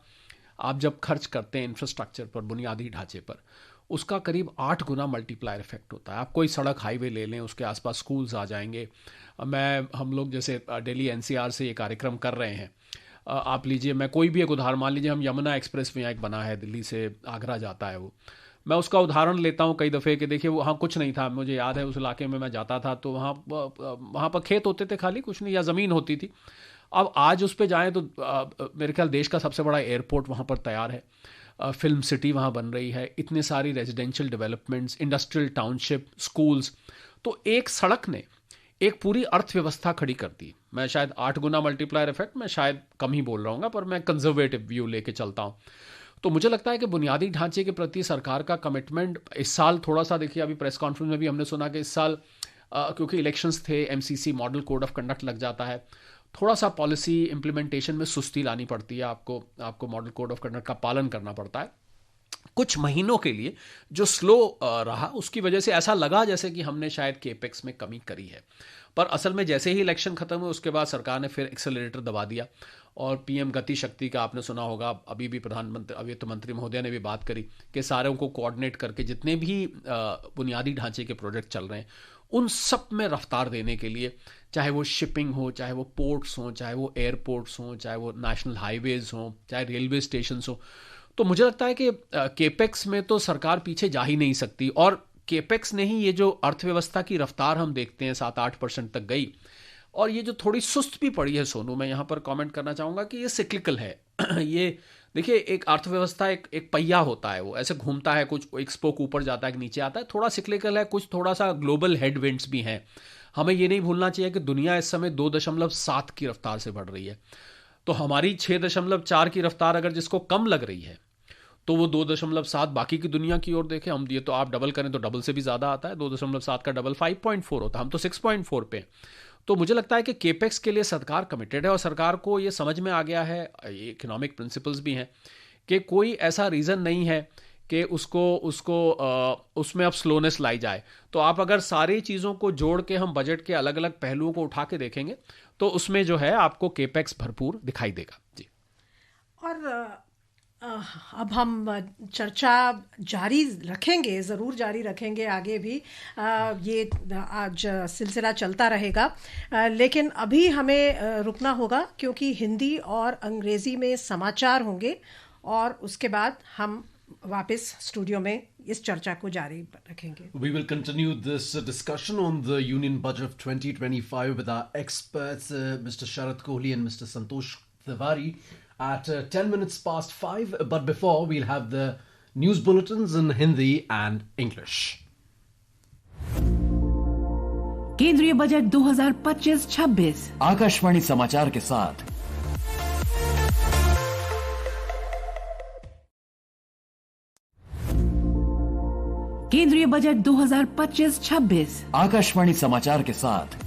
T: आप जब खर्च करते हैं इंफ्रास्ट्रक्चर पर, बुनियादी ढांचे पर, उसका करीब 8 गुना मल्टीप्लायर इफेक्ट होता है. आप कोई सड़क, हाईवे ले लें, उसके आसपास स्कूल्स आ जाएंगे. हम लोग जैसे दिल्ली NCR से ये कार्यक्रम कर रहे हैं. आप लीजिए, मैं कोई भी एक उदाहरण मान लीजिए, हम यमुना एक्सप्रेस वे यहाँ एक बना है, दिल्ली से आगरा जाता है वो. मैं उसका उदाहरण लेता हूँ कई दफ़े कि देखिए, वहाँ कुछ नहीं था. मुझे याद है उस इलाके में मैं जाता था तो वहाँ पर खेत होते थे खाली, कुछ नहीं, या ज़मीन होती थी. अब आज उस पर जाएँ तो मेरे ख्याल देश का सबसे बड़ा एयरपोर्ट वहाँ पर तैयार है. फिल्म सिटी वहाँ बन रही है, इतने सारी residential developments, industrial township, schools. तो एक सड़क ने एक पूरी अर्थव्यवस्था खड़ी कर दी. मैं शायद 8 गुना मल्टीप्लायर इफेक्ट, मैं शायद कम ही बोल रहा हूँ, पर मैं कंजर्वेटिव व्यू लेके चलता हूँ. तो मुझे लगता है कि बुनियादी ढांचे के प्रति सरकार का कमिटमेंट इस साल थोड़ा सा, देखिए अभी प्रेस कॉन्फ्रेंस में भी हमने सुना कि इस साल क्योंकि इलेक्शंस थे, MCC model code of conduct लग जाता है, थोड़ा सा पॉलिसी इम्प्लीमेंटेशन में सुस्ती लानी पड़ती है. आपको मॉडल कोड ऑफ कंडक्ट का पालन करना पड़ता है. कुछ महीनों के लिए जो स्लो रहा, उसकी वजह से ऐसा लगा जैसे कि हमने शायद केपेक्स में कमी करी है, पर असल में जैसे ही इलेक्शन खत्म हुए उसके बाद सरकार ने फिर एक्सेलरेटर दबा दिया. और PM गति शक्ति का आपने सुना होगा, अभी भी प्रधानमंत्री, वित्त मंत्री महोदय ने भी बात करी कि सारों को कोऑर्डिनेट करके जितने भी बुनियादी ढांचे के प्रोजेक्ट चल रहे हैं उन सब में रफ्तार देने के लिए, चाहे वो शिपिंग हो, चाहे वो पोर्ट्स हों, चाहे वो एयरपोर्ट्स हों, चाहे वो नेशनल हाईवेज हों, चाहे रेलवे स्टेशन हो, तो मुझे लगता है कि केपेक्स में तो सरकार पीछे जा ही नहीं सकती. और केपेक्स ने ही ये जो अर्थव्यवस्था की रफ्तार हम देखते हैं 7-8% तक गई, और ये जो थोड़ी सुस्त भी पड़ी है सोनू, मैं यहाँ पर कमेंट करना चाहूँगा कि ये सिक्लिकल है. ये देखिए, एक अर्थव्यवस्था एक पहिया होता है, वो ऐसे घूमता है, कुछ एक स्पोक ऊपर जाता है, नीचे आता है, थोड़ा सिक्लिकल है, कुछ थोड़ा सा ग्लोबल हेडविंड्स भी हैं. हमें ये नहीं भूलना चाहिए कि दुनिया इस समय 2.7 की रफ्तार से बढ़ रही है, तो हमारी 6.4 की रफ्तार अगर जिसको कम लग रही है तो वो 2.7 बाकी की दुनिया की ओर देखें. हम ये तो आप डबल करें तो डबल से भी ज़्यादा आता है, 2.7 का डबल 5.4 होता है, हम तो 6.4 पे. तो मुझे लगता है कि केपेक्स के लिए सरकार कमिटेड है, और सरकार को ये समझ में आ गया है, इकोनॉमिक प्रिंसिपल्स भी हैं, कि कोई ऐसा रीज़न नहीं है कि उसमें अब स्लोनेस लाई जाए. तो आप अगर सारी चीज़ों को जोड़ के हम बजट के अलग अलग पहलुओं को उठा के देखेंगे तो उसमें जो है आपको केपेक्स भरपूर दिखाई देगा. जी.
R: और अब हम चर्चा जारी रखेंगे, ज़रूर जारी रखेंगे आगे भी. ये आज सिलसिला चलता रहेगा, लेकिन अभी हमें रुकना होगा क्योंकि हिंदी और अंग्रेज़ी में समाचार होंगे और उसके बाद हम वापस स्टूडियो में इस चर्चा को जारी रखेंगे.
C: We will continue this discussion on the Union Budget of 2025 with our experts, Mr. Sharad Kohli and Mr. Santosh Tiwari, at 10 minutes past 5. But before, we'll have the news bulletins in Hindi and English.
A: केंद्रीय budget 2025-26
B: Akashvani समाचार के साथ.
A: केंद्रीय budget 2025-26
B: Akashvani समाचार के साथ.